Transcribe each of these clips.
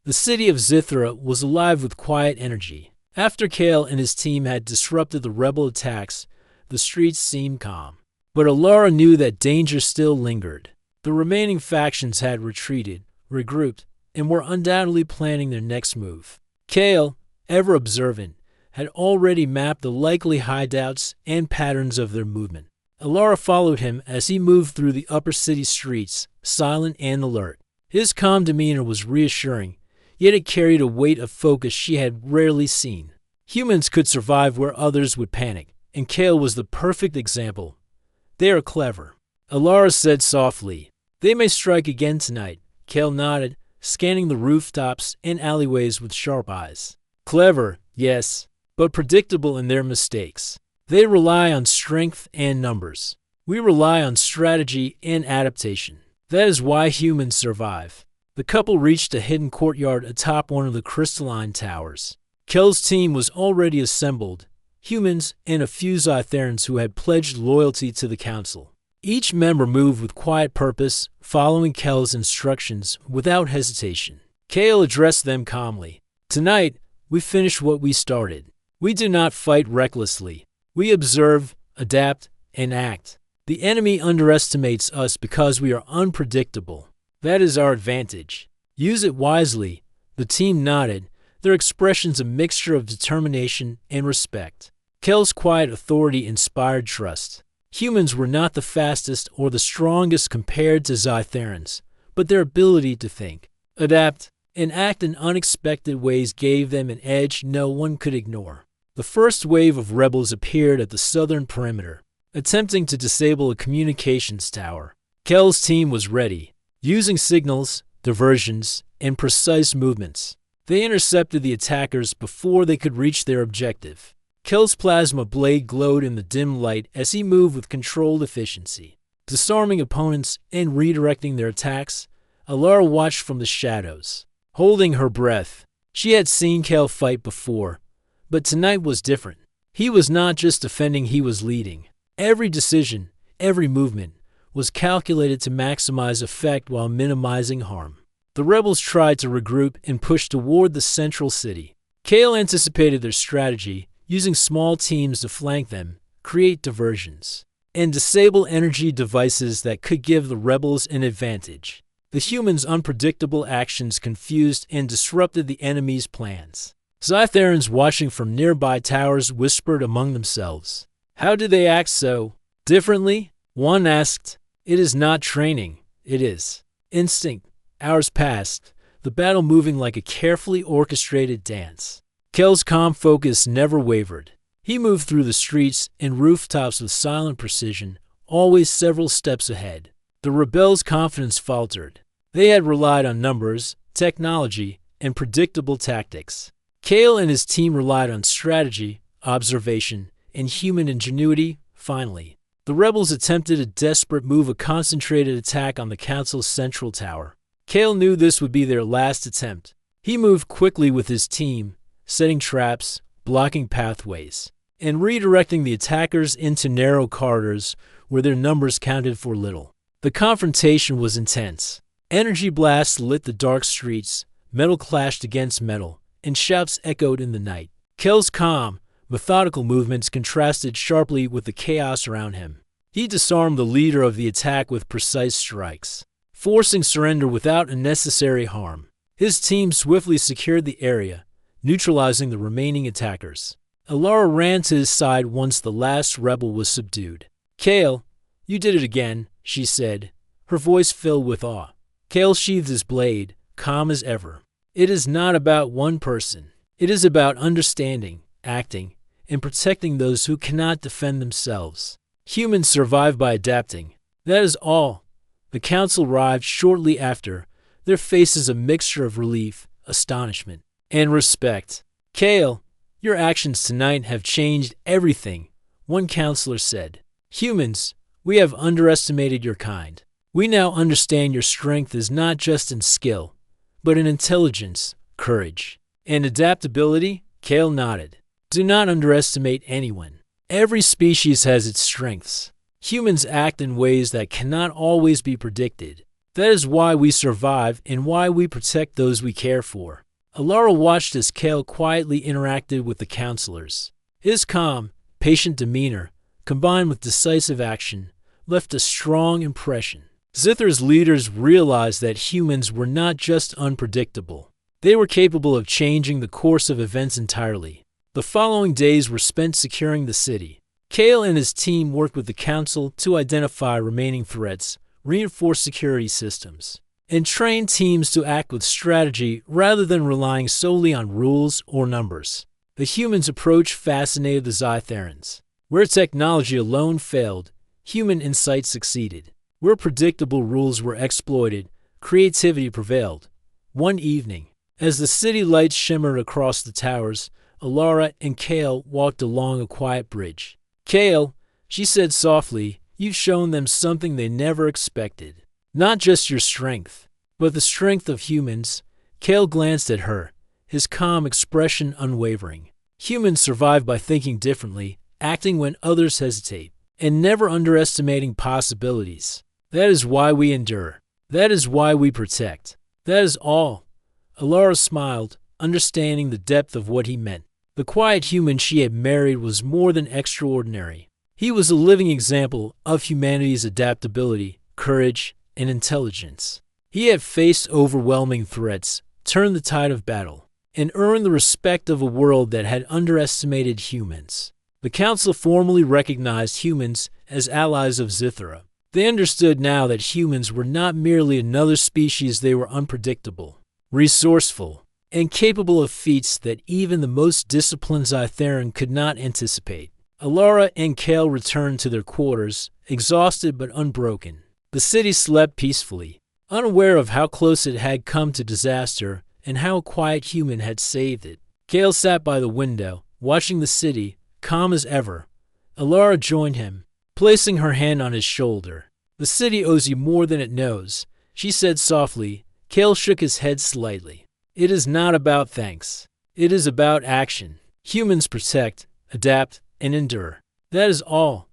The city of Zithra was alive with quiet energy. After Kale and his team had disrupted the rebel attacks, the streets seemed calm. But Alara knew that danger still lingered. The remaining factions had retreated, regrouped, and were undoubtedly planning their next move. Kale, ever observant, had already mapped the likely hideouts and patterns of their movement. Alara followed him as he moved through the upper city streets, silent and alert. His calm demeanor was reassuring, yet it carried a weight of focus she had rarely seen. Humans could survive where others would panic, and Kale was the perfect example. They are clever. Alara said softly. They may strike again tonight. Kale nodded, scanning the rooftops and alleyways with sharp eyes. Clever, yes, but predictable in their mistakes. They rely on strength and numbers. We rely on strategy and adaptation. That is why humans survive. The couple reached a hidden courtyard atop one of the crystalline towers. Kel's team was already assembled, humans and a few Zytherans who had pledged loyalty to the council. Each member moved with quiet purpose, following Kel's instructions without hesitation. Kale addressed them calmly. Tonight, we finish what we started. We do not fight recklessly. We observe, adapt, and act. The enemy underestimates us because we are unpredictable. That is our advantage. Use it wisely. The team nodded, their expressions a mixture of determination and respect. Kel's quiet authority inspired trust. Humans were not the fastest or the strongest compared to Zytherans, but their ability to think, adapt, and act in unexpected ways gave them an edge no one could ignore. The first wave of rebels appeared at the southern perimeter, attempting to disable a communications tower. Kel's team was ready, using signals, diversions, and precise movements. They intercepted the attackers before they could reach their objective. Kel's plasma blade glowed in the dim light as he moved with controlled efficiency, disarming opponents and redirecting their attacks. Alara watched from the shadows, holding her breath. She had seen Kel fight before, but tonight was different. He was not just defending, he was leading. Every decision, every movement, was calculated to maximize effect while minimizing harm. The rebels tried to regroup and push toward the central city. Kale anticipated their strategy, using small teams to flank them, create diversions, and disable energy devices that could give the rebels an advantage. The humans' unpredictable actions confused and disrupted the enemy's plans. Zytherans watching from nearby towers whispered among themselves. How did they act so differently? One asked. It is not training, it is instinct. Hours passed, the battle moving like a carefully orchestrated dance. Kel's calm focus never wavered. He moved through the streets and rooftops with silent precision, always several steps ahead. The rebels' confidence faltered. They had relied on numbers, technology, and predictable tactics. Kale and his team relied on strategy, observation, and human ingenuity. Finally, the rebels attempted a desperate move, a concentrated attack on the council's central tower. Kale knew this would be their last attempt. He moved quickly with his team, setting traps, blocking pathways, and redirecting the attackers into narrow corridors where their numbers counted for little. The confrontation was intense. Energy blasts lit the dark streets, metal clashed against metal, and shouts echoed in the night. Kel's calm, methodical movements contrasted sharply with the chaos around him. He disarmed the leader of the attack with precise strikes, forcing surrender without unnecessary harm. His team swiftly secured the area, neutralizing the remaining attackers. Alara ran to his side once the last rebel was subdued. Kale, you did it again, she said, her voice filled with awe. Kale sheathed his blade, calm as ever. It is not about one person. It is about understanding, acting, and protecting those who cannot defend themselves. Humans survive by adapting. That is all. The council arrived shortly after, their faces a mixture of relief, astonishment, and respect. Kale, your actions tonight have changed everything, one counselor said. Humans, we have underestimated your kind. We now understand your strength is not just in skill, but in intelligence, courage, and adaptability. Kale nodded. Do not underestimate anyone. Every species has its strengths. Humans act in ways that cannot always be predicted. That is why we survive and why we protect those we care for. Alara watched as Kale quietly interacted with the counselors. His calm, patient demeanor, combined with decisive action, left a strong impression. Zithra's leaders realized that humans were not just unpredictable. They were capable of changing the course of events entirely. The following days were spent securing the city. Kale and his team worked with the Council to identify remaining threats, reinforce security systems, and train teams to act with strategy rather than relying solely on rules or numbers. The humans' approach fascinated the Zytherans. Where technology alone failed, human insight succeeded. Where predictable rules were exploited, creativity prevailed. One evening, as the city lights shimmered across the towers, Alara and Kale walked along a quiet bridge. "Kale," she said softly, "you've shown them something they never expected. Not just your strength, but the strength of humans." Kale glanced at her, his calm expression unwavering. Humans survive by thinking differently, acting when others hesitate, and never underestimating possibilities. That is why we endure. That is why we protect. That is all. Alara smiled, understanding the depth of what he meant. The quiet human she had married was more than extraordinary. He was a living example of humanity's adaptability, courage, and intelligence. He had faced overwhelming threats, turned the tide of battle, and earned the respect of a world that had underestimated humans. The Council formally recognized humans as allies of Zithra. They understood now that humans were not merely another species, they were unpredictable, resourceful, and capable of feats that even the most disciplined Zytheran could not anticipate. Alara and Kale returned to their quarters, exhausted but unbroken. The city slept peacefully, unaware of how close it had come to disaster and how a quiet human had saved it. Kale sat by the window, watching the city, calm as ever. Alara joined him, placing her hand on his shoulder. "The city owes you more than it knows," she said softly. Kale shook his head slightly. "It is not about thanks. It is about action. Humans protect, adapt, and endure. That is all."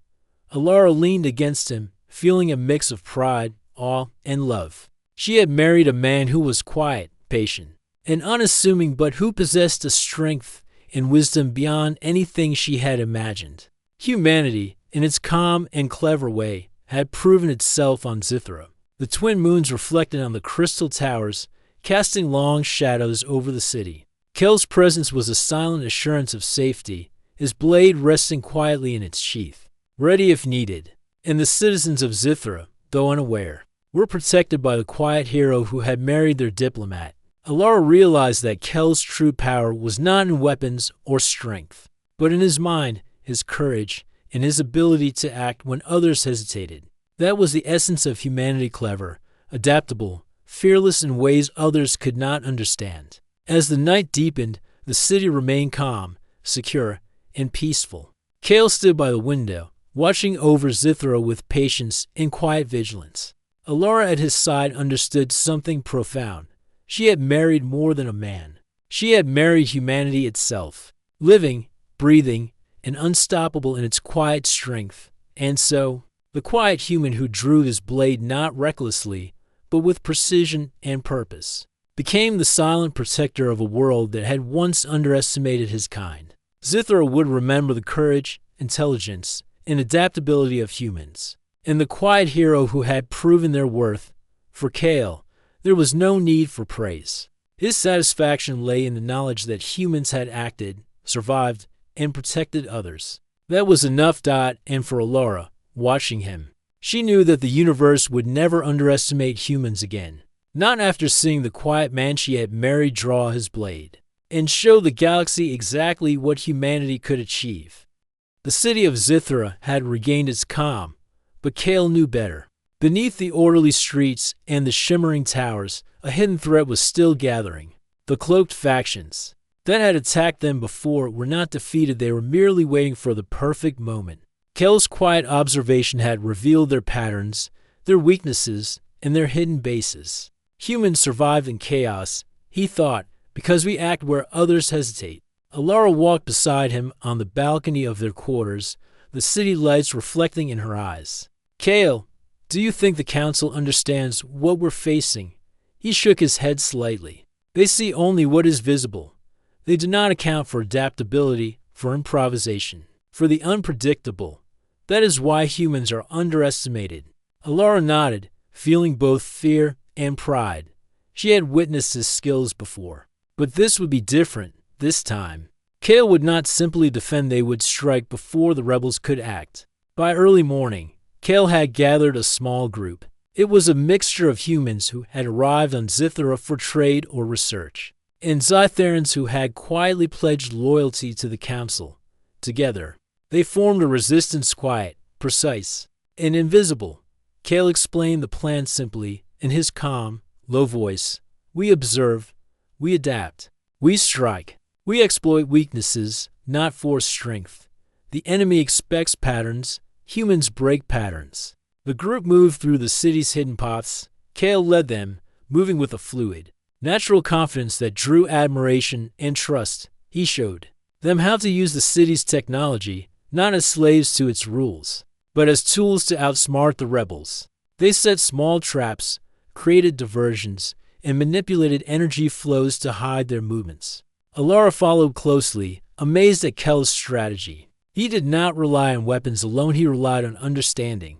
Alara leaned against him, feeling a mix of pride, awe, and love. She had married a man who was quiet, patient, and unassuming, but who possessed a strength and wisdom beyond anything she had imagined. Humanity, in its calm and clever way, had proven itself on Zithra. The twin moons reflected on the crystal towers, casting long shadows over the city. Kale's presence was a silent assurance of safety, his blade resting quietly in its sheath, ready if needed. And the citizens of Zithra, though unaware, were protected by the quiet hero who had married their diplomat. Alara realized that Kel's true power was not in weapons or strength, but in his mind, his courage, and his ability to act when others hesitated. That was the essence of humanity: clever, adaptable, fearless in ways others could not understand. As the night deepened, the city remained calm, secure, and peaceful. Kale stood by the window, watching over Zithra with patience and quiet vigilance. Alara at his side understood something profound. She had married more than a man. She had married humanity itself, living, breathing, and unstoppable in its quiet strength. And so, the quiet human who drew his blade not recklessly, but with precision and purpose, became the silent protector of a world that had once underestimated his kind. Zithra would remember the courage, intelligence, and adaptability of humans, and the quiet hero who had proven their worth. For Kale, there was no need for praise. His satisfaction lay in the knowledge that humans had acted, survived, and protected others. That was enough. And for Alara, watching him, she knew that the universe would never underestimate humans again. Not after seeing the quiet man she had married draw his blade, and show the galaxy exactly what humanity could achieve. The city of Zithra had regained its calm, but Kale knew better. Beneath the orderly streets and the shimmering towers, a hidden threat was still gathering. The cloaked factions that had attacked them before were not defeated, they were merely waiting for the perfect moment. Kale's quiet observation had revealed their patterns, their weaknesses, and their hidden bases. Humans survive in chaos, he thought, because we act where others hesitate. Alara walked beside him on the balcony of their quarters, the city lights reflecting in her eyes. "Kale," Do you think the Council understands what we're facing? He shook his head slightly. They see only what is visible. They do not account for adaptability, for improvisation, for the unpredictable. That is why humans are underestimated. Alara nodded, feeling both fear and pride. She had witnessed his skills before. But this would be different, this time. Kale would not simply defend, they would strike before the rebels could act. By early morning, Kale had gathered a small group. It was a mixture of humans who had arrived on Zithera for trade or research, and Zytherans who had quietly pledged loyalty to the Council. Together, they formed a resistance quiet, precise, and invisible. Kale explained the plan simply, in his calm, low voice. We observe, we adapt, we strike, we exploit weaknesses, not force strength. The enemy expects patterns, humans break patterns. The group moved through the city's hidden paths. Kale led them, moving with a fluid, natural confidence that drew admiration and trust. He showed them how to use the city's technology, not as slaves to its rules, but as tools to outsmart the rebels. They set small traps, created diversions, and manipulated energy flows to hide their movements. Alara followed closely, amazed at Kel's strategy. He did not rely on weapons alone, he relied on understanding.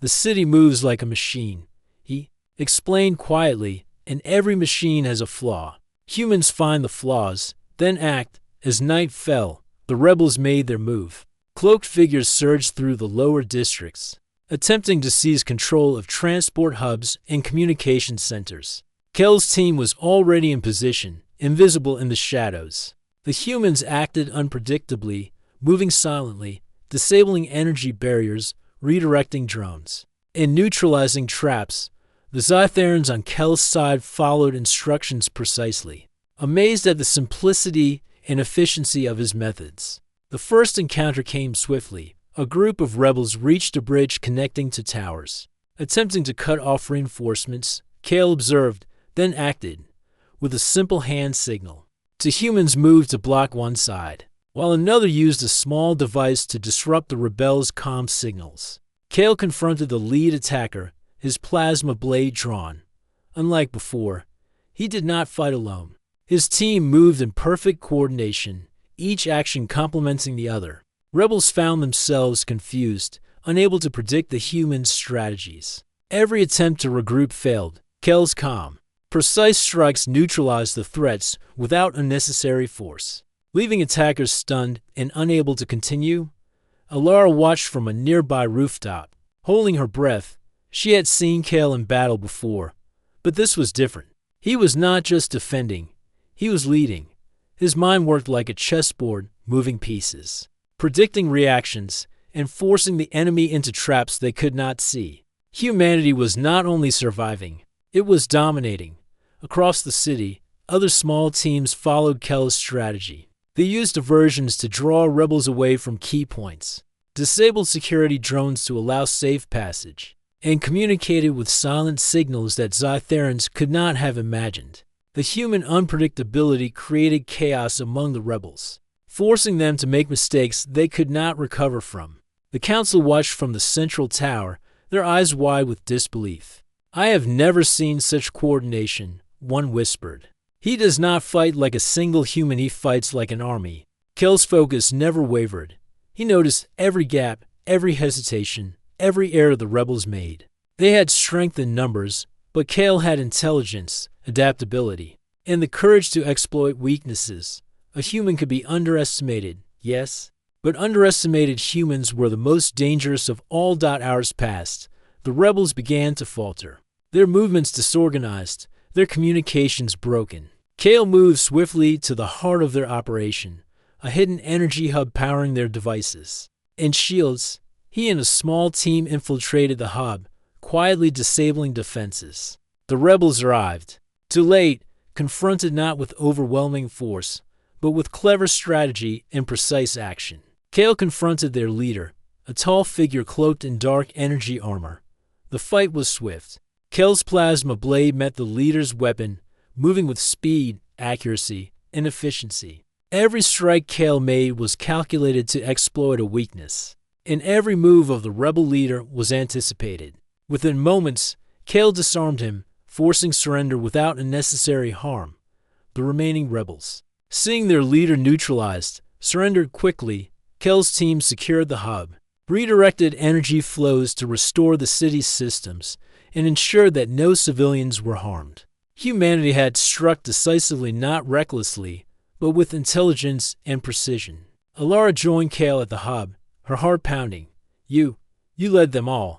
The city moves like a machine, he explained quietly, and every machine has a flaw. Humans find the flaws, then act. As night fell, the rebels made their move. Cloaked figures surged through the lower districts, attempting to seize control of transport hubs and communication centers. Kel's team was already in position, invisible in the shadows. The humans acted unpredictably, moving silently, disabling energy barriers, redirecting drones, and neutralizing traps. The Zytherans on Kel's side followed instructions precisely, amazed at the simplicity and efficiency of his methods. The first encounter came swiftly. A group of rebels reached a bridge connecting to towers. Attempting to cut off reinforcements, Kale observed, then acted, with a simple hand signal. The humans moved to block one side, while another used a small device to disrupt the rebels' comm signals. Kale confronted the lead attacker, his plasma blade drawn. Unlike before, he did not fight alone. His team moved in perfect coordination, each action complementing the other. Rebels found themselves confused, unable to predict the humans' strategies. Every attempt to regroup failed. Kel's calm, precise strikes neutralized the threats without unnecessary force, leaving attackers stunned and unable to continue. Alara watched from a nearby rooftop, holding her breath. She had seen Kale in battle before, but this was different. He was not just defending, he was leading. His mind worked like a chessboard, moving pieces, predicting reactions, and forcing the enemy into traps they could not see. Humanity was not only surviving, it was dominating. Across the city, other small teams followed Kel's strategy. They used diversions to draw rebels away from key points, disabled security drones to allow safe passage, and communicated with silent signals that Zytherans could not have imagined. The human unpredictability created chaos among the rebels, forcing them to make mistakes they could not recover from. The council watched from the central tower, their eyes wide with disbelief. I have never seen such coordination, one whispered. He does not fight like a single human, he fights like an army. Kel's focus never wavered. He noticed every gap, every hesitation, every error the rebels made. They had strength in numbers, but Kale had intelligence, adaptability, and the courage to exploit weaknesses. A human could be underestimated, yes, but underestimated humans were the most dangerous of all. Hours passed. The rebels began to falter, their movements disorganized, their communications broken. Kale moved swiftly to the heart of their operation, a hidden energy hub powering their devices. In shields, he and a small team infiltrated the hub, quietly disabling defenses. The rebels arrived, too late, confronted not with overwhelming force, but with clever strategy and precise action. Kale confronted their leader, a tall figure cloaked in dark energy armor. The fight was swift. Kale's plasma blade met the leader's weapon, moving with speed, accuracy, and efficiency. Every strike Kale made was calculated to exploit a weakness, and every move of the rebel leader was anticipated. Within moments, Kale disarmed him, forcing surrender without unnecessary harm. The remaining rebels, seeing their leader neutralized, surrendered quickly. Kale's team secured the hub, redirected energy flows to restore the city's systems, and ensured that no civilians were harmed. Humanity had struck decisively, not recklessly, but with intelligence and precision. Alara joined Kale at the hub, her heart pounding. You led them all.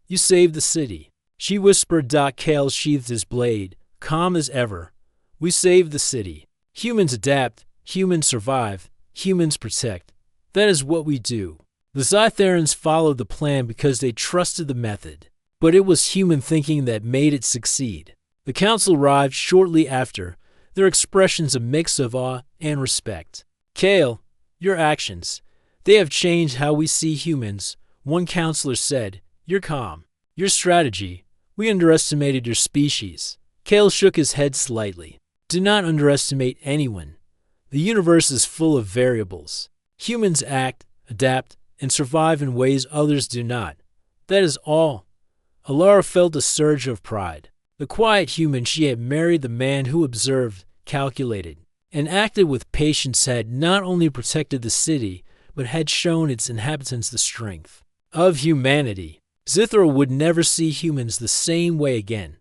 You saved the city. She whispered. Kale sheathed his blade, calm as ever. We saved the city. Humans adapt, humans survive, humans protect. That is what we do. The Zytherans followed the plan because they trusted the method, but it was human thinking that made it succeed. The council arrived shortly after, their expressions a mix of awe and respect. Kale, your actions, they have changed how we see humans, one counselor said. You're calm. Your strategy, we underestimated your species. Kale shook his head slightly. Do not underestimate anyone. The universe is full of variables. Humans act, adapt, and survive in ways others do not. That is all. Alara felt a surge of pride. The quiet human she had married, the man who observed, calculated, and acted with patience had not only protected the city, but had shown its inhabitants the strength of humanity. Zythera would never see humans the same way again.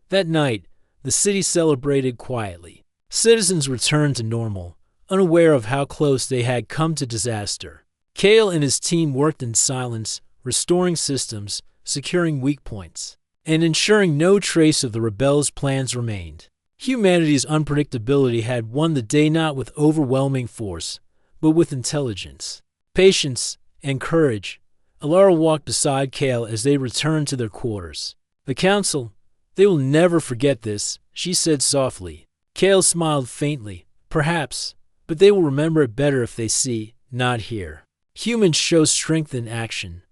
That night, the city celebrated quietly. Citizens returned to normal, unaware of how close they had come to disaster. Kale and his team worked in silence, restoring systems, securing weak points, and ensuring no trace of the rebels' plans remained. Humanity's unpredictability had won the day, not with overwhelming force, but with intelligence, patience, and courage. Alara walked beside Kale as they returned to their quarters. The council, they will never forget this, she said softly. Kale smiled faintly. Perhaps, but they will remember it better if they see, not hear. Humans show strength in action.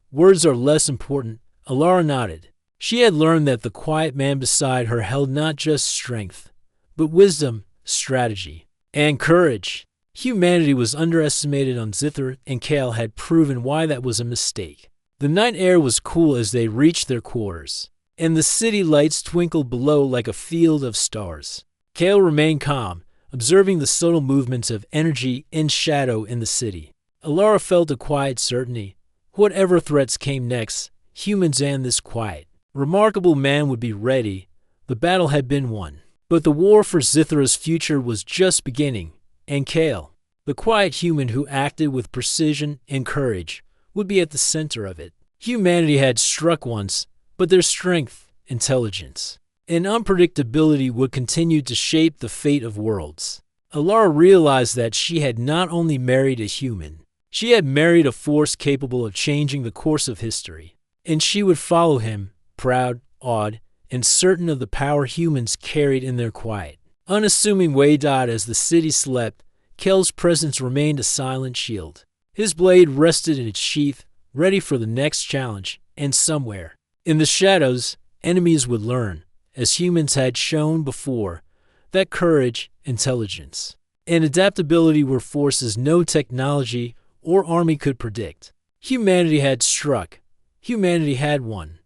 Words are less important. Alara nodded. She had learned that the quiet man beside her held not just strength, but wisdom, strategy, and courage. Humanity was underestimated on Zythera, and Kale had proven why that was a mistake. The night air was cool as they reached their quarters, and the city lights twinkled below like a field of stars. Kale remained calm, observing the subtle movements of energy and shadow in the city. Alara felt a quiet certainty. Whatever threats came next, humans and this quiet, remarkable man would be ready. The battle had been won. But the war for Zythera's future was just beginning. And Kale, the quiet human who acted with precision and courage, would be at the center of it. Humanity had struck once, but their strength, intelligence, and unpredictability would continue to shape the fate of worlds. Alara realized that she had not only married a human, she had married a force capable of changing the course of history. And she would follow him, proud, awed, and certain of the power humans carried in their quiet, unassuming way. As the city slept, Kale's presence remained a silent shield. His blade rested in its sheath, ready for the next challenge, and somewhere, in the shadows, enemies would learn, as humans had shown before, that courage, intelligence, and adaptability were forces no technology or army could predict. Humanity had struck. Humanity had won.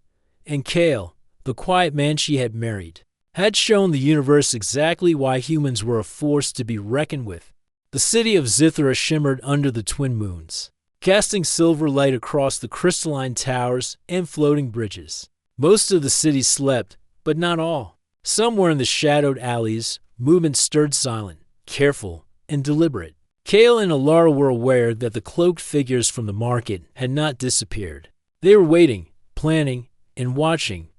And Kale, the quiet man she had married, had shown the universe exactly why humans were a force to be reckoned with. The city of Zythera shimmered under the twin moons, casting silver light across the crystalline towers and floating bridges. Most of the city slept, but not all. Somewhere in the shadowed alleys, movement stirred silent, careful, and deliberate. Kale and Alara were aware that the cloaked figures from the market had not disappeared. They were waiting, planning, and watching.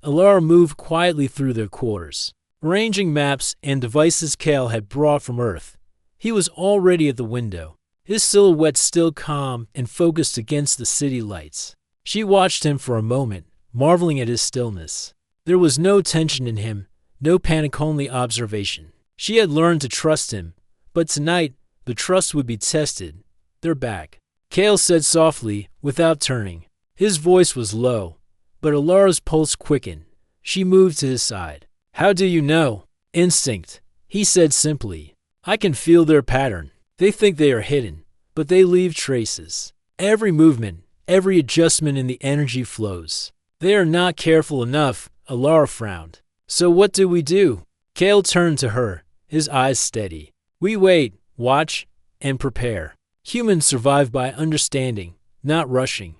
Alara moved quietly through their quarters, arranging maps and devices Kale had brought from Earth. He was already at the window, his silhouette still calm and focused against the city lights. She watched him for a moment, marveling at his stillness. There was no tension in him, no panic, only observation. She had learned to trust him, but tonight, the trust would be tested. They're back, Kale said softly, without turning. His voice was low, but Alara's pulse quickened. She moved to his side. How do you know? Instinct, he said simply. I can feel their pattern. They think they are hidden, but they leave traces. Every movement, every adjustment in the energy flows. They are not careful enough, Alara frowned. So what do we do? Kale turned to her, his eyes steady. We wait, watch, and prepare. Humans survive by understanding, not rushing.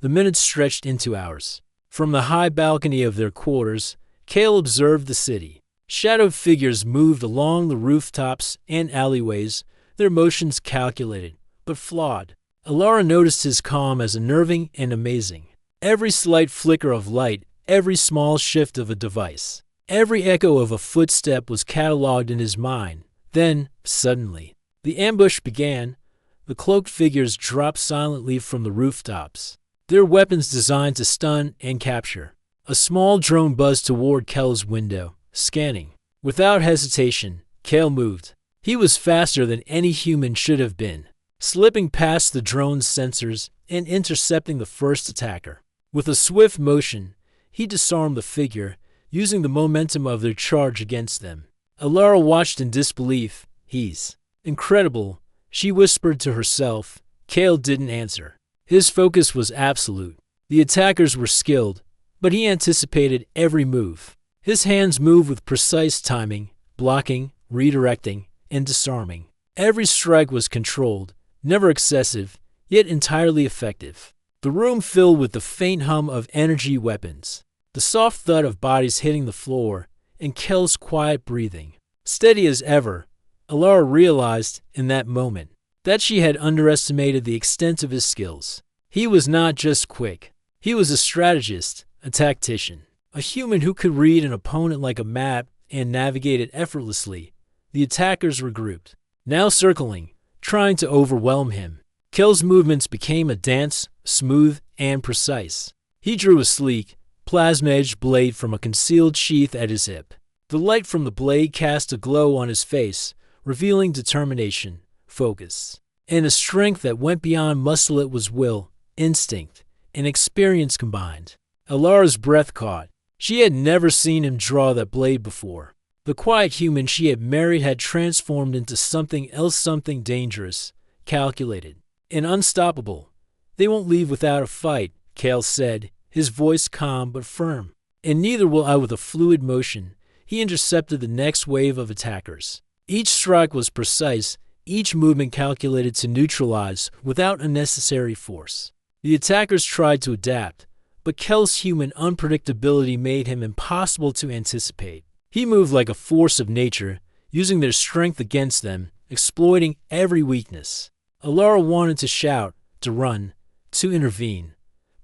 The minutes stretched into hours. From the high balcony of their quarters, Kale observed the city. Shadowed figures moved along the rooftops and alleyways, their motions calculated, but flawed. Alara noticed his calm as unnerving and amazing. Every slight flicker of light, every small shift of a device, every echo of a footstep was cataloged in his mind. Then, suddenly, the ambush began. The cloaked figures dropped silently from the rooftops, their weapons designed to stun and capture. A small drone buzzed toward Kel's window, scanning. Without hesitation, Kel moved. He was faster than any human should have been, slipping past the drone's sensors and intercepting the first attacker. With a swift motion, he disarmed the figure, using the momentum of their charge against them. Alara watched in disbelief. He's incredible, she whispered to herself. Kale didn't answer. His focus was absolute. The attackers were skilled, but he anticipated every move. His hands moved with precise timing, blocking, redirecting, and disarming. Every strike was controlled, never excessive, yet entirely effective. The room filled with the faint hum of energy weapons, the soft thud of bodies hitting the floor, and Kel's quiet breathing. Steady as ever, Alara realized in that moment that she had underestimated the extent of his skills. He was not just quick. He was a strategist, a tactician, a human who could read an opponent like a map and navigate it effortlessly. The attackers regrouped, now circling, trying to overwhelm him. Kel's movements became a dance, smooth and precise. He drew a sleek, plasma-edged blade from a concealed sheath at his hip. The light from the blade cast a glow on his face, revealing determination, focus, and a strength that went beyond muscle. It was will, instinct, and experience combined. Alara's breath caught. She had never seen him draw that blade before. The quiet human she had married had transformed into something else, something dangerous, calculated, and unstoppable. They won't leave without a fight, Kale said, his voice calm but firm. And neither will I. With a fluid motion, he intercepted the next wave of attackers. Each strike was precise, each movement calculated to neutralize without unnecessary force. The attackers tried to adapt, but Kel's human unpredictability made him impossible to anticipate. He moved like a force of nature, using their strength against them, exploiting every weakness. Alara wanted to shout, to run, to intervene,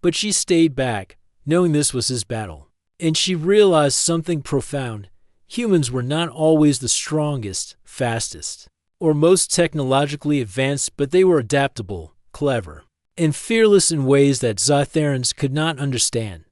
but she stayed back, knowing this was his battle. And she realized something profound. Humans were not always the strongest, fastest, or most technologically advanced, but they were adaptable, clever, and fearless in ways that Zytherans could not understand.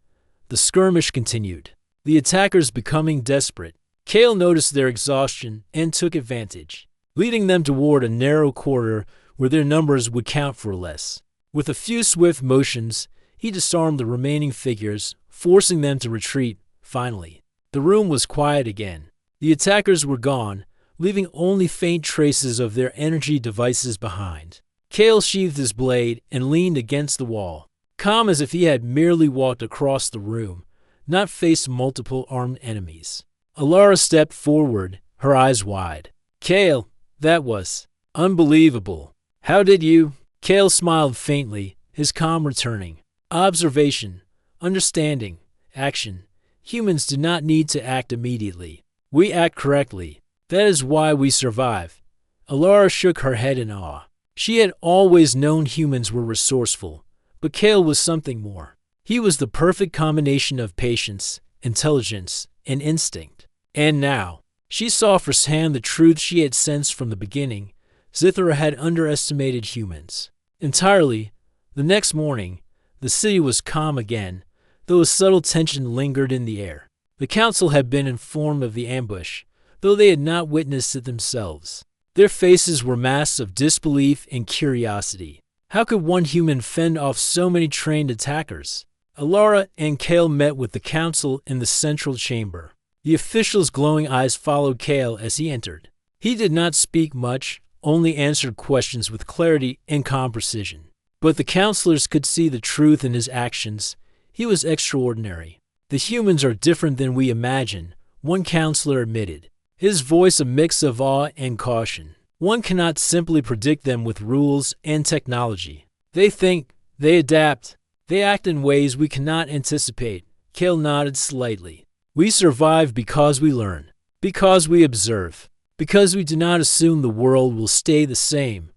The skirmish continued, the attackers becoming desperate. Kale noticed their exhaustion and took advantage, leading them toward a narrow corridor where their numbers would count for less. With a few swift motions, he disarmed the remaining figures, forcing them to retreat. Finally, the room was quiet again. The attackers were gone, leaving only faint traces of their energy devices behind. Kale sheathed his blade and leaned against the wall, calm as if he had merely walked across the room, not faced multiple armed enemies. Alara stepped forward, her eyes wide. Kale, that was unbelievable. How did you? Kale smiled faintly, his calm returning. Observation, understanding, action. Humans do not need to act immediately. We act correctly. That is why we survive. Alara shook her head in awe. She had always known humans were resourceful, but Kale was something more. He was the perfect combination of patience, intelligence, and instinct. And now, she saw firsthand the truth she had sensed from the beginning. Zithra had underestimated humans entirely. The next morning, the city was calm again, though a subtle tension lingered in the air. The council had been informed of the ambush, though they had not witnessed it themselves. Their faces were masks of disbelief and curiosity. How could one human fend off so many trained attackers? Alara and Kale met with the council in the central chamber. The official's glowing eyes followed Kale as he entered. He did not speak much, only answered questions with clarity and calm precision. But the counselors could see the truth in his actions. He was extraordinary. The humans are different than we imagine, one counselor admitted, his voice a mix of awe and caution. One cannot simply predict them with rules and technology. They think, they adapt, they act in ways we cannot anticipate. Kale nodded slightly. We survive because we learn, because we observe, because we do not assume the world will stay the same.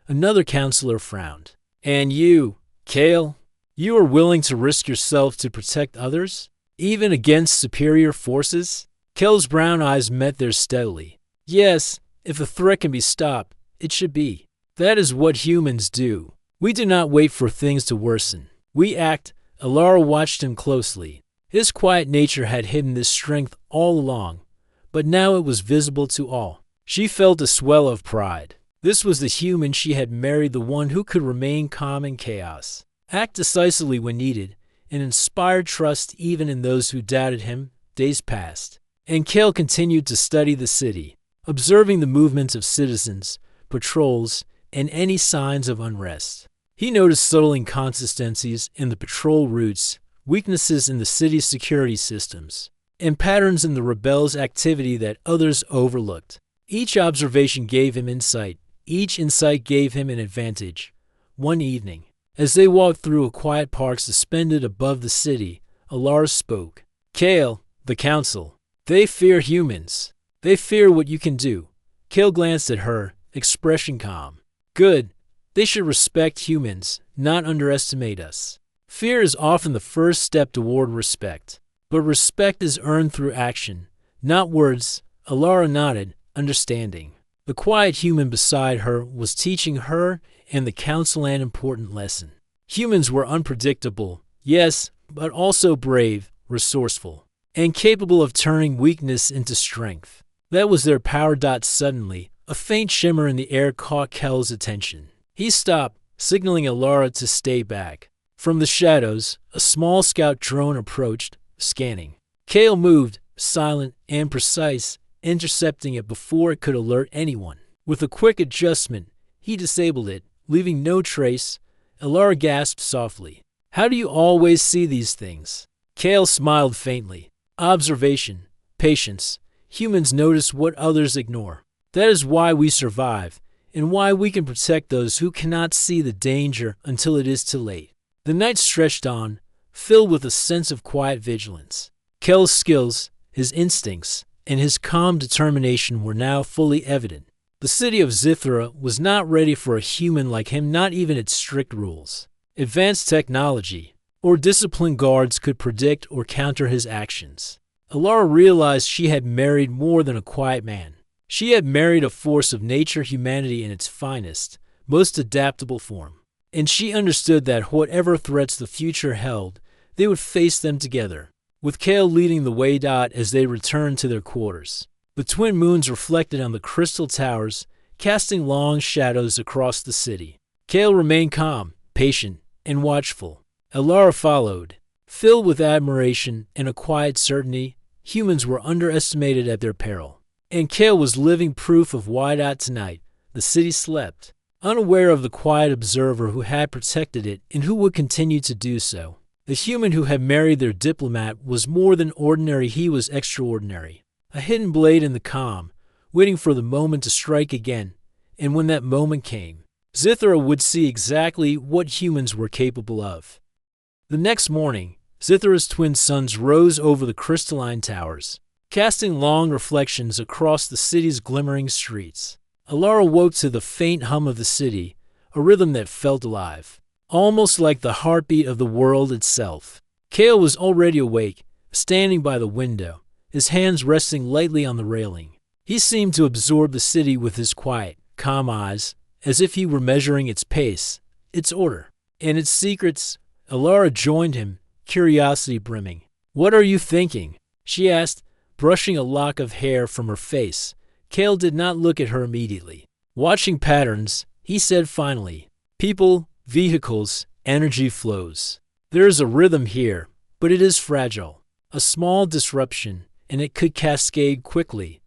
Another counselor frowned. And you, Kale, you are willing to risk yourself to protect others, even against superior forces? Kale's brown eyes met theirs steadily. Yes, if a threat can be stopped, it should be. That is what humans do. We do not wait for things to worsen. We act. Alara watched him closely. His quiet nature had hidden this strength all along, but now it was visible to all. She felt a swell of pride. This was the human she had married, the one who could remain calm in chaos, act decisively when needed, and inspire trust even in those who doubted him. Days passed, and Kale continued to study the city, observing the movements of citizens, patrols, and any signs of unrest. He noticed subtle inconsistencies in the patrol routes, weaknesses in the city's security systems, and patterns in the rebels' activity that others overlooked. Each observation gave him insight. Each insight gave him an advantage. One evening, as they walked through a quiet park suspended above the city, Alara spoke. Kale, the council, they fear humans. They fear what you can do. Kale glanced at her, expression calm. Good. They should respect humans, not underestimate us. Fear is often the first step toward respect, but respect is earned through action, not words. Alara nodded, understanding. The quiet human beside her was teaching her and the council an important lesson. Humans were unpredictable, yes, but also brave, resourceful, and capable of turning weakness into strength. That was their power. Suddenly, a faint shimmer in the air caught Kel's attention. He stopped, signaling Alara to stay back. From the shadows, a small scout drone approached, scanning. Kale moved, silent and precise, intercepting it before it could alert anyone. With a quick adjustment, he disabled it, leaving no trace. Alara gasped softly. How do you always see these things? Kale smiled faintly. Observation, patience. Humans notice what others ignore. That is why we survive, and why we can protect those who cannot see the danger until it is too late. The night stretched on, filled with a sense of quiet vigilance. Kale's skills, his instincts, and his calm determination were now fully evident. The city of Zithra was not ready for a human like him, not even its strict rules. Advanced technology or disciplined guards could predict or counter his actions. Alara realized she had married more than a quiet man. She had married a force of nature, humanity in its finest, most adaptable form. And she understood that whatever threats the future held, they would face them together, with Kale leading the way. As they returned to their quarters, the twin moons reflected on the crystal towers, casting long shadows across the city. Kale remained calm, patient, and watchful. Alara followed, filled with admiration and a quiet certainty. Humans were underestimated at their peril, and Kale was living proof of why. Tonight, the city slept, unaware of the quiet observer who had protected it and who would continue to do so. The human who had married their diplomat was more than ordinary. He was extraordinary. A hidden blade in the calm, waiting for the moment to strike again. And when that moment came, Zithra would see exactly what humans were capable of. The next morning, Zithra's twin suns rose over the crystalline towers, casting long reflections across the city's glimmering streets. Alara woke to the faint hum of the city, a rhythm that felt alive, almost like the heartbeat of the world itself. Kale was already awake, standing by the window, his hands resting lightly on the railing. He seemed to absorb the city with his quiet, calm eyes, as if he were measuring its pace, its order, and its secrets. Alara joined him, curiosity brimming. What are you thinking? She asked, brushing a lock of hair from her face. Kale did not look at her immediately. Watching patterns, he said finally, people, vehicles, energy flows. There is a rhythm here, but it is fragile. A small disruption, and it could cascade quickly.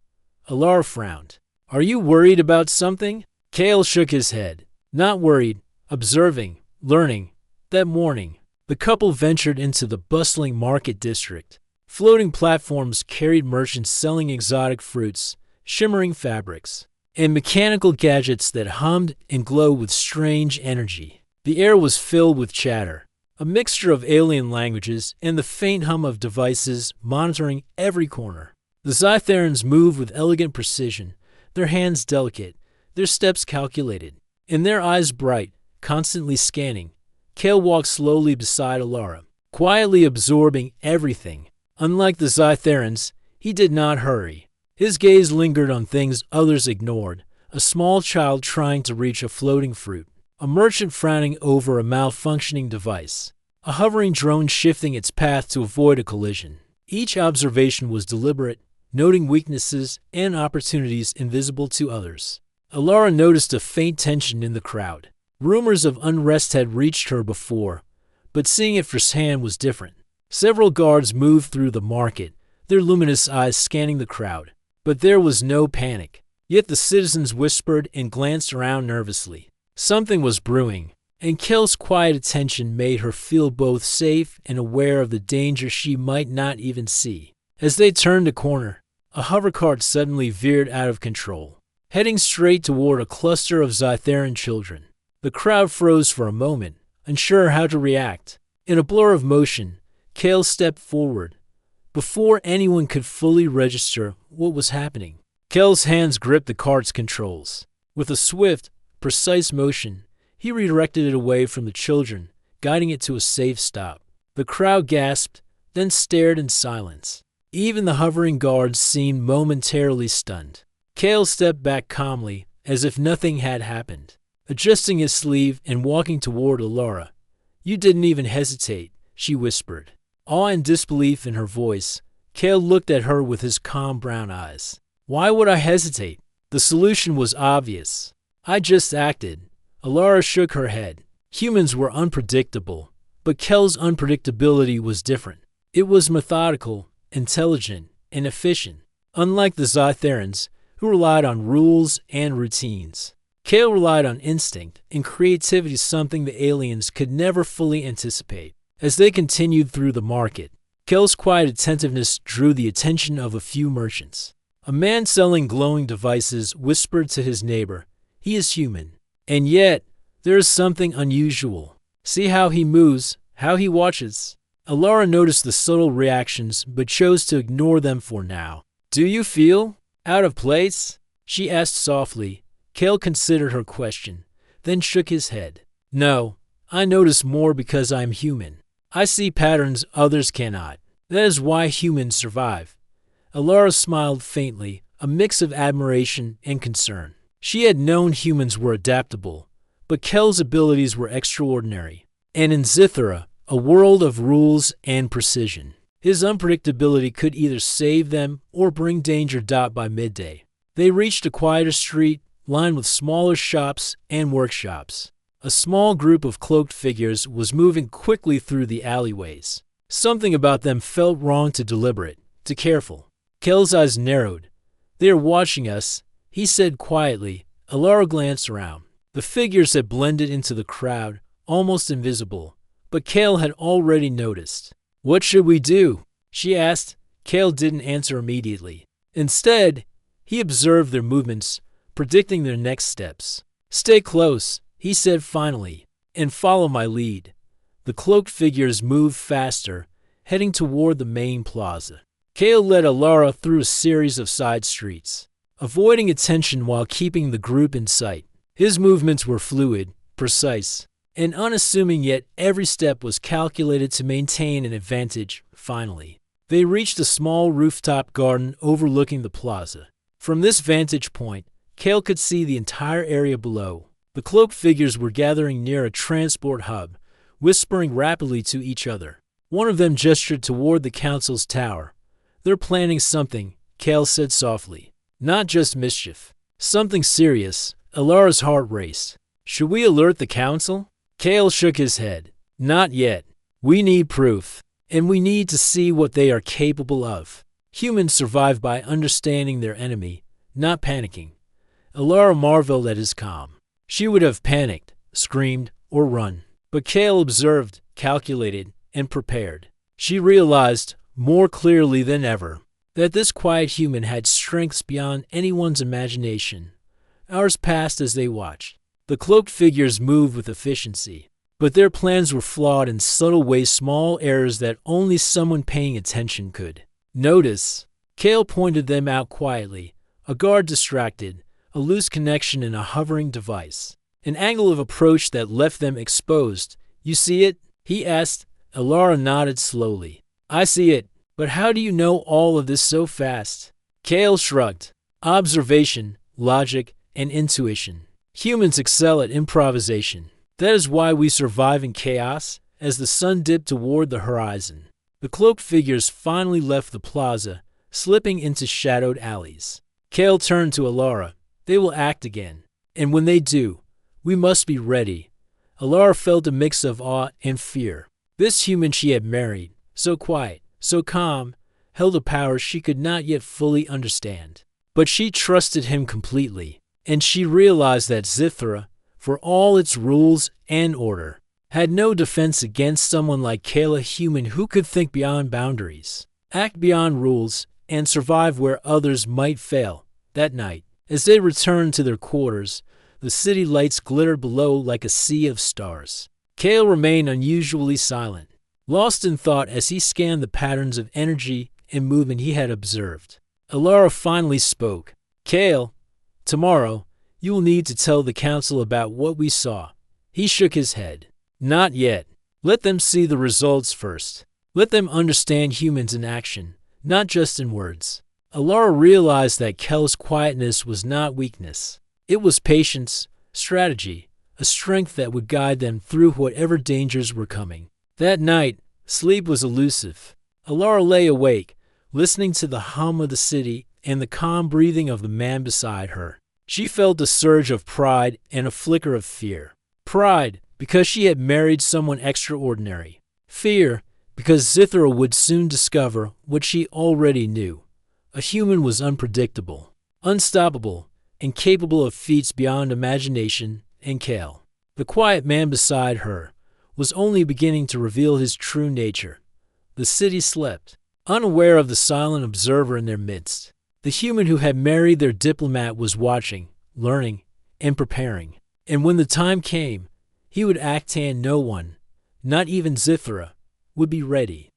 Alara frowned. Are you worried about something? Kale shook his head. Not worried, observing, learning. That morning, The couple ventured into the bustling market district. Floating platforms carried merchants selling exotic fruits, shimmering fabrics, and mechanical gadgets that hummed and glowed with strange energy. The air was filled with chatter, a mixture of alien languages and the faint hum of devices monitoring every corner. The Zytherans moved with elegant precision, their hands delicate, their steps calculated, and their eyes bright, constantly scanning. Kale walked slowly beside Alara, quietly absorbing everything. Unlike the Zytherans, he did not hurry. His gaze lingered on things others ignored: a small child trying to reach a floating fruit, a merchant frowning over a malfunctioning device, a hovering drone shifting its path to avoid a collision. Each observation was deliberate, noting weaknesses and opportunities invisible to others. Alara noticed a faint tension in the crowd. Rumors of unrest had reached her before, but seeing it firsthand was different. Several guards moved through the market, their luminous eyes scanning the crowd. But there was no panic. Yet the citizens whispered and glanced around nervously. Something was brewing, and Kale's quiet attention made her feel both safe and aware of the danger she might not even see. As they turned a corner, a hovercart suddenly veered out of control, heading straight toward a cluster of Zytheran children. The crowd froze for a moment, unsure how to react. In a blur of motion, Kale stepped forward. Before anyone could fully register what was happening, Kale's hands gripped the cart's controls. With a swift, precise motion, he redirected it away from the children, guiding it to a safe stop. The crowd gasped, then stared in silence. Even the hovering guards seemed momentarily stunned. Kale stepped back calmly, as if nothing had happened, adjusting his sleeve and walking toward Alara. "You didn't even hesitate," she whispered. Awe and disbelief in her voice, Kale looked at her with his calm brown eyes. "Why would I hesitate? The solution was obvious. I just acted." Alara shook her head. Humans were unpredictable, but Kale's unpredictability was different. It was methodical, intelligent, and efficient. Unlike the Zytherans, who relied on rules and routines, Kale relied on instinct and creativity, something the aliens could never fully anticipate. As they continued through the market, Kale's quiet attentiveness drew the attention of a few merchants. A man selling glowing devices whispered to his neighbor, "He is human. And yet, there is something unusual. See how he moves, how he watches." Alara noticed the subtle reactions but chose to ignore them for now. "Do you feel out of place?" she asked softly. Kale considered her question, then shook his head. "No, I notice more because I am human. I see patterns others cannot. That is why humans survive." Alara smiled faintly, a mix of admiration and concern. She had known humans were adaptable, but Kel's abilities were extraordinary. And in Zithara, a world of rules and precision, his unpredictability could either save them or bring danger. By midday, they reached a quieter street lined with smaller shops and workshops. A small group of cloaked figures was moving quickly through the alleyways. Something about them felt wrong, to deliberate, to careful. Kel's eyes narrowed. "They are watching us," he said quietly. Alara glanced around. The figures had blended into the crowd, almost invisible, but Kale had already noticed. "What should we do?" she asked. Kale didn't answer immediately. Instead, he observed their movements, predicting their next steps. "Stay close," he said finally, "and follow my lead." The cloaked figures moved faster, heading toward the main plaza. Kale led Alara through a series of side streets, avoiding attention while keeping the group in sight. His movements were fluid, precise, and unassuming, yet every step was calculated to maintain an advantage. Finally, they reached a small rooftop garden overlooking the plaza. From this vantage point, Kale could see the entire area below. The cloaked figures were gathering near a transport hub, whispering rapidly to each other. One of them gestured toward the council's tower. "They're planning something," Kale said softly. "Not just mischief. Something serious." Alara's heart raced. "Should we alert the council?" Kale shook his head. "Not yet. We need proof, and we need to see what they are capable of. Humans survive by understanding their enemy, not panicking." Alara marveled at his calm. She would have panicked, screamed, or run. But Kale observed, calculated, and prepared. She realized, more clearly than ever, that this quiet human had strengths beyond anyone's imagination. Hours passed as they watched. The cloaked figures moved with efficiency, but their plans were flawed in subtle ways, small errors that only someone paying attention could notice. Kale pointed them out quietly. A guard distracted, a loose connection in a hovering device, an angle of approach that left them exposed. "You see it?" he asked. Alara nodded slowly. "I see it, but how do you know all of this so fast?" Kale shrugged. "Observation, logic, and intuition. Humans excel at improvisation. That is why we survive in chaos." As the sun dipped toward the horizon, the cloaked figures finally left the plaza, slipping into shadowed alleys. Kale turned to Alara. "They will act again. And when they do, we must be ready." Alara felt a mix of awe and fear. This human she had married, so quiet, so calm, held a power she could not yet fully understand. But she trusted him completely, and she realized that Zithra, for all its rules and order, had no defense against someone like Kale, a human who could think beyond boundaries, act beyond rules, and survive where others might fail. That night, as they returned to their quarters, the city lights glittered below like a sea of stars. Kale remained unusually silent, lost in thought as he scanned the patterns of energy and movement he had observed. Alara finally spoke. "Kale, tomorrow, you will need to tell the council about what we saw." He shook his head. "Not yet. Let them see the results first. Let them understand humans in action, not just in words." Alara realized that Kel's quietness was not weakness. It was patience, strategy, a strength that would guide them through whatever dangers were coming. That night, sleep was elusive. Alara lay awake, listening to the hum of the city and the calm breathing of the man beside her. She felt a surge of pride and a flicker of fear. Pride, because she had married someone extraordinary. Fear, because Zithra would soon discover what she already knew. A human was unpredictable, unstoppable, and capable of feats beyond imagination. And Kale, the quiet man beside her, was only beginning to reveal his true nature. The city slept, unaware of the silent observer in their midst. The human who had married their diplomat was watching, learning, and preparing. And when the time came, he would act, and no one, not even Zithra, would be ready.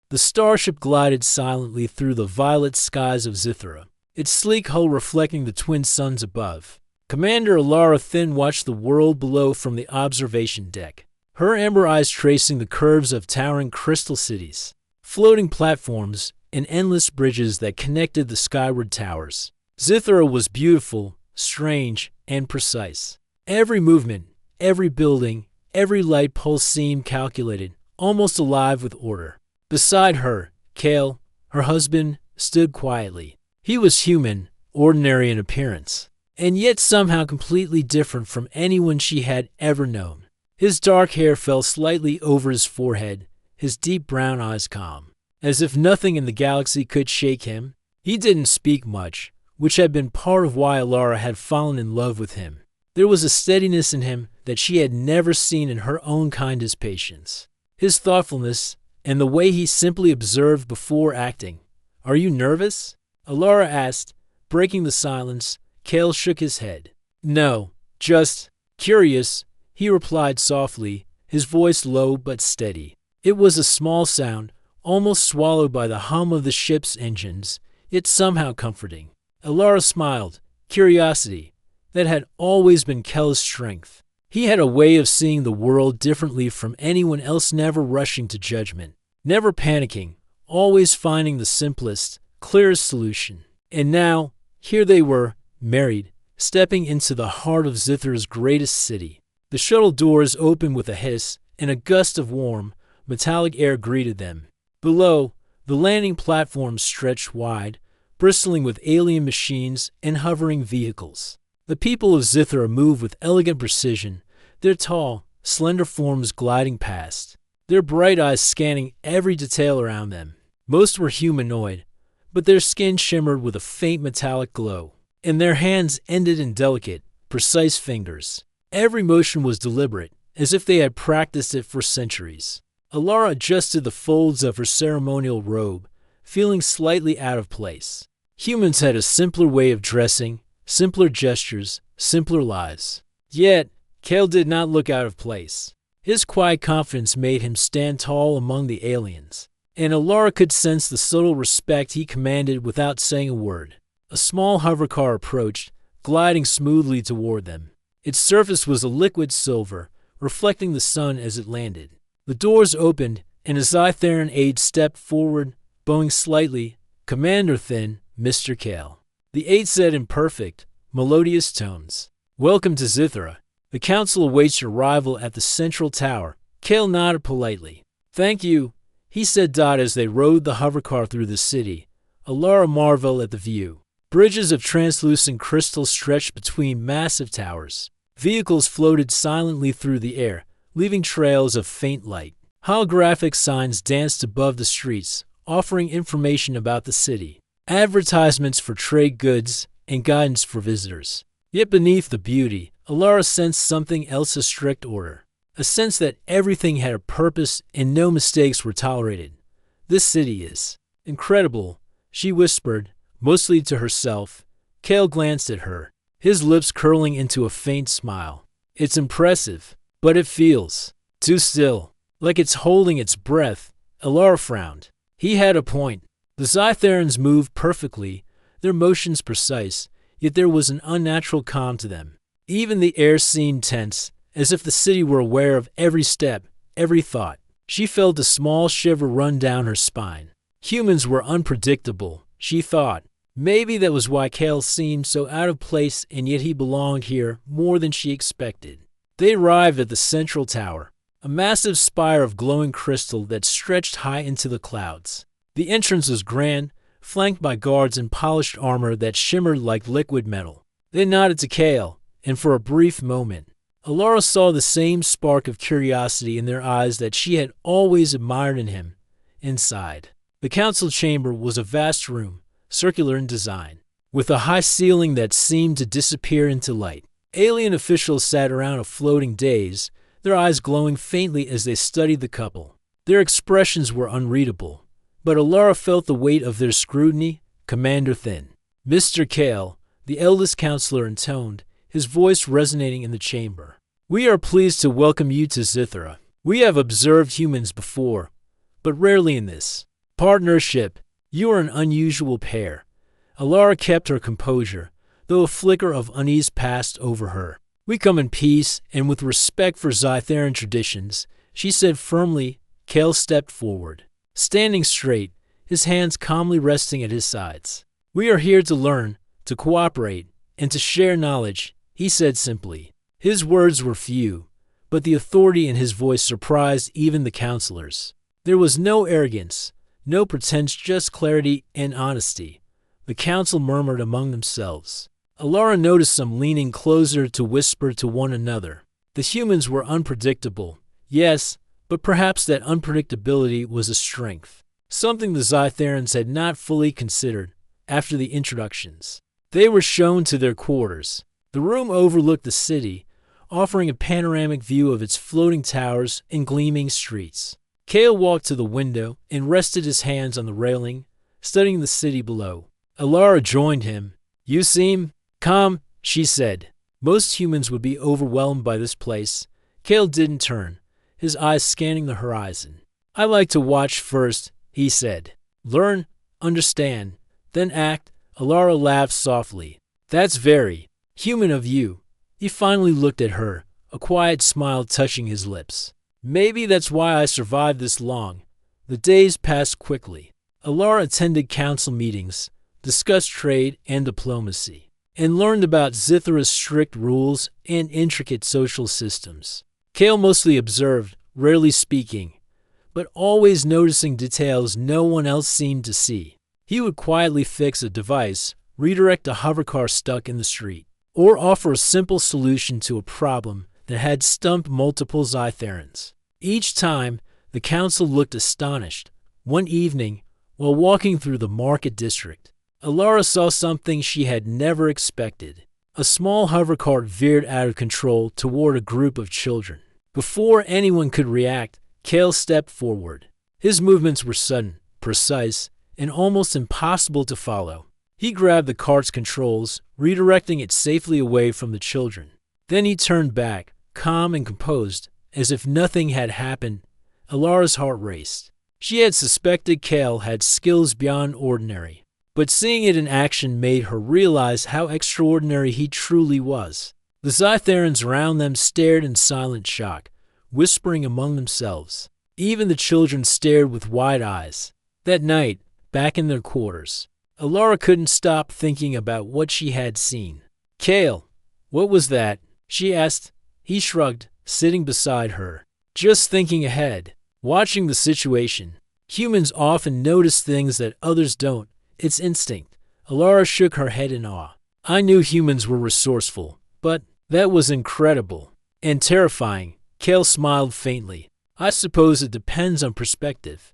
The starship glided silently through the violet skies of Zithra, its sleek hull reflecting the twin suns above. Commander Alara Thin watched the world below from the observation deck, her amber eyes tracing the curves of towering crystal cities, floating platforms, and endless bridges that connected the skyward towers. Zithra was beautiful, strange, and precise. Every movement, every building, every light pulse seemed calculated, almost alive with order. Beside her, Kale, her husband, stood quietly. He was human, ordinary in appearance, and yet somehow completely different from anyone she had ever known. His dark hair fell slightly over his forehead, his deep brown eyes calm, as if nothing in the galaxy could shake him. He didn't speak much, which had been part of why Alara had fallen in love with him. There was a steadiness in him that she had never seen in her own kindest patience. His thoughtfulness, and the way he simply observed before acting. "Are you nervous?" Alara asked, breaking the silence. Kale shook his head. "No, just curious," he replied softly, his voice low but steady. It was a small sound, almost swallowed by the hum of the ship's engines, yet somehow comforting. Alara smiled. Curiosity. That had always been Kel's strength. He had a way of seeing the world differently from anyone else, never rushing to judgment, never panicking, always finding the simplest, clearest solution. And now, here they were, married, stepping into the heart of Zithra's greatest city. The shuttle doors opened with a hiss, and a gust of warm, metallic air greeted them. Below, the landing platform stretched wide, bristling with alien machines and hovering vehicles. The people of Zithra moved with elegant precision, their tall, slender forms gliding past, their bright eyes scanning every detail around them. Most were humanoid, but their skin shimmered with a faint metallic glow, and their hands ended in delicate, precise fingers. Every motion was deliberate, as if they had practiced it for centuries. Alara adjusted the folds of her ceremonial robe, feeling slightly out of place. Humans had a simpler way of dressing, simpler gestures, simpler lives. Yet, Kale did not look out of place. His quiet confidence made him stand tall among the aliens, and Alara could sense the subtle respect he commanded without saying a word. A small hovercar approached, gliding smoothly toward them. Its surface was a liquid silver, reflecting the sun as it landed. The doors opened, and a Zytheran aide stepped forward, bowing slightly. "Commander Thin, Mr. Kale." The aide said in perfect, melodious tones. "Welcome to Zythera. The council awaits your arrival at the central tower." Kale nodded politely. "Thank you," he said as they rode the hovercar through the city. Alara marveled at the view. Bridges of translucent crystal stretched between massive towers. Vehicles floated silently through the air, leaving trails of faint light. Holographic signs danced above the streets, offering information about the city, advertisements for trade goods, and guidance for visitors. Yet beneath the beauty, Alara sensed something else: a strict order. A sense that everything had a purpose and no mistakes were tolerated. "This city is incredible," she whispered, mostly to herself. Kale glanced at her, his lips curling into a faint smile. "It's impressive, but it feels too still, like it's holding its breath." Alara frowned. He had a point. The Zytherans moved perfectly, their motions precise, yet there was an unnatural calm to them. Even the air seemed tense, as if the city were aware of every step, every thought. She felt a small shiver run down her spine. Humans were unpredictable, she thought. Maybe that was why Kale seemed so out of place, and yet he belonged here more than she expected. They arrived at the central tower, a massive spire of glowing crystal that stretched high into the clouds. The entrance was grand, flanked by guards in polished armor that shimmered like liquid metal. They nodded to Kale, and for a brief moment, Alara saw the same spark of curiosity in their eyes that she had always admired in him. Inside, the council chamber was a vast room, circular in design, with a high ceiling that seemed to disappear into light. Alien officials sat around a floating dais, their eyes glowing faintly as they studied the couple. Their expressions were unreadable, but Alara felt the weight of their scrutiny. "Commander Thin." Mr. Kale, the eldest counselor, intoned, his voice resonating in the chamber. "We are pleased to welcome you to Zythera. We have observed humans before, but rarely in this partnership. You are an unusual pair." Alara kept her composure, though a flicker of unease passed over her. "We come in peace and with respect for Zytheran traditions," she said firmly. Kale stepped forward, standing straight, his hands calmly resting at his sides. "We are here to learn, to cooperate, and to share knowledge," he said simply. His words were few, but the authority in his voice surprised even the counselors. There was no arrogance, no pretense, just clarity and honesty. The council murmured among themselves. Alara noticed some leaning closer to whisper to one another. The humans were unpredictable, yes, but perhaps that unpredictability was a strength, something the Zytherans had not fully considered. After the introductions, they were shown to their quarters. The room overlooked the city, offering a panoramic view of its floating towers and gleaming streets. Kale walked to the window and rested his hands on the railing, studying the city below. Alara joined him. "You seem calm," she said. Most humans would be overwhelmed by this place. Kale didn't turn, his eyes scanning the horizon. "I like to watch first," he said. "Learn, understand, then act." Alara laughed softly. "That's very human of you." He finally looked at her, a quiet smile touching his lips. "Maybe that's why I survived this long." The days passed quickly. Alara attended council meetings, discussed trade and diplomacy, and learned about Zythera's strict rules and intricate social systems. Kale mostly observed, rarely speaking, but always noticing details no one else seemed to see. He would quietly fix a device, redirect a hovercar stuck in the street, or offer a simple solution to a problem that had stumped multiple Zytherans. Each time, the council looked astonished. One evening, while walking through the market district, Alara saw something she had never expected. A small hovercar veered out of control toward a group of children. Before anyone could react, Kale stepped forward. His movements were sudden, precise, and almost impossible to follow. He grabbed the cart's controls, redirecting it safely away from the children. Then he turned back, calm and composed, as if nothing had happened. Alara's heart raced. She had suspected Kale had skills beyond ordinary, but seeing it in action made her realize how extraordinary he truly was. The Zytherans around them stared in silent shock, whispering among themselves. Even the children stared with wide eyes. That night, back in their quarters, Alara couldn't stop thinking about what she had seen. "Kale, what was that?" she asked. He shrugged, sitting beside her. "Just thinking ahead, watching the situation. Humans often notice things that others don't. It's instinct." Alara shook her head in awe. "I knew humans were resourceful, but that was incredible and terrifying." Kale smiled faintly. "I suppose it depends on perspective."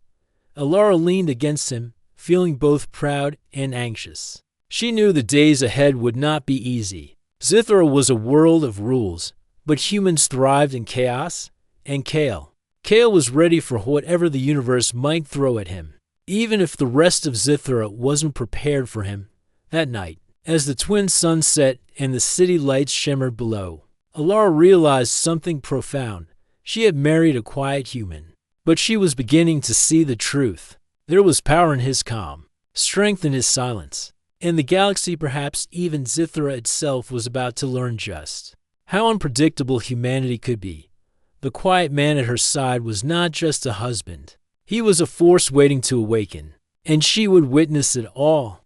Alara leaned against him, feeling both proud and anxious. She knew the days ahead would not be easy. Zythera was a world of rules, but humans thrived in chaos, and Kale was ready for whatever the universe might throw at him, even if the rest of Zythera wasn't prepared for him. That night, as the twin suns set and the city lights shimmered below, Alara realized something profound. She had married a quiet human, but she was beginning to see the truth. There was power in his calm, strength in his silence, and the galaxy, perhaps even Zythera itself, was about to learn just how unpredictable humanity could be. The quiet man at her side was not just a husband. He was a force waiting to awaken, and she would witness it all.